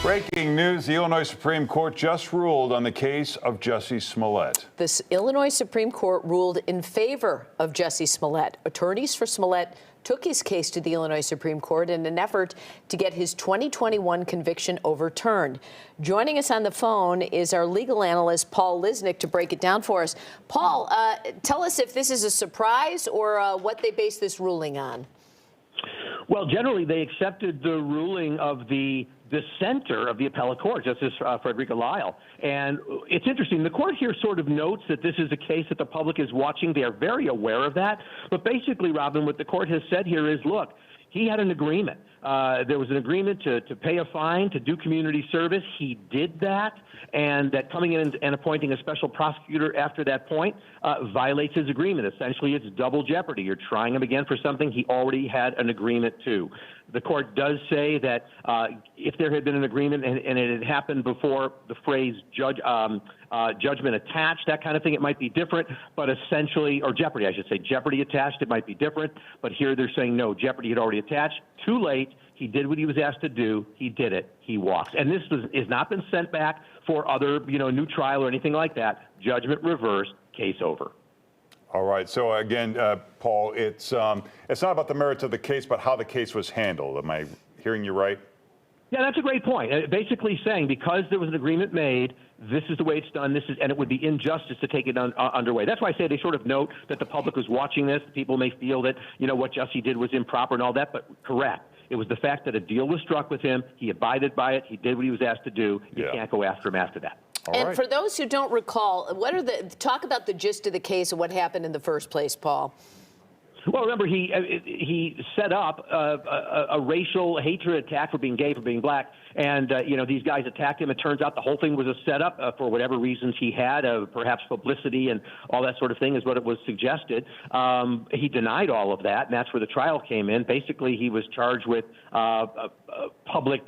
Breaking news, the Illinois Supreme Court just ruled on the case of Jussie Smollett. The Illinois Supreme Court ruled in favor of Jussie Smollett. Attorneys for Smollett took his case to the Illinois Supreme Court in an effort to get his 2021 conviction overturned. Joining us on the phone is our legal analyst, Paul Lisnek, to break it down for us. Paul, tell us if this is a surprise or what they base this ruling on. Well, generally, they accepted the ruling of the dissenter of the appellate court, Justice Frederica Lyle. And it's interesting. The court here sort of notes that this is a case that the public is watching. They are very aware of that. But basically, Robin, what the court has said here is, look, he had an agreement. There was an agreement to pay a fine, to do community service. He did that, and that coming in and appointing a special prosecutor after that point violates his agreement. Essentially, it's double jeopardy. You're trying him again for something he already had an agreement to. The court does say that if there had been an agreement and it had happened before the phrase judgment attached, that kind of thing, it might be different. But essentially, or jeopardy, I should say, jeopardy attached, it might be different. But here they're saying, no, jeopardy had already attached. Too late. He did what he was asked to do. He did it. He walks. And this has not been sent back for other, new trial or anything like that. Judgment reversed. Case over. All right. So again, Paul, it's not about the merits of the case, but how the case was handled. Am I hearing you right? Yeah, that's a great point. Basically saying because there was an agreement made, this is the way it's done. And it would be injustice to take it underway. That's why I say they sort of note that the public was watching this. People may feel that what Jussie did was improper and all that, but correct. It was the fact that a deal was struck with him. He abided by it. He did what he was asked to do. You can't go after him after that. And for those who don't recall, talk about the gist of the case and what happened in the first place, Paul. Well, remember, he set up a racial hatred attack for being gay, for being black, and these guys attacked him. It turns out the whole thing was a setup for whatever reasons he had, perhaps publicity and all that sort of thing is what it was suggested. He denied all of that, and that's where the trial came in. Basically, he was charged with public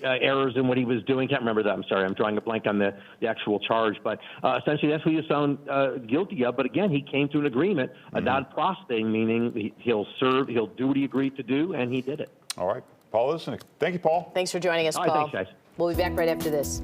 errors in what he was doing. Can't remember that. I'm sorry. I'm drawing a blank on the actual charge. But essentially, that's what he was found guilty of. But again, he came to an agreement, a non-pros thing, meaning he'll do what he agreed to do, and he did it. All right. Paul Lisnek. Thank you, Paul. Thanks for joining us, Paul. All right, thanks, guys. We'll be back right after this.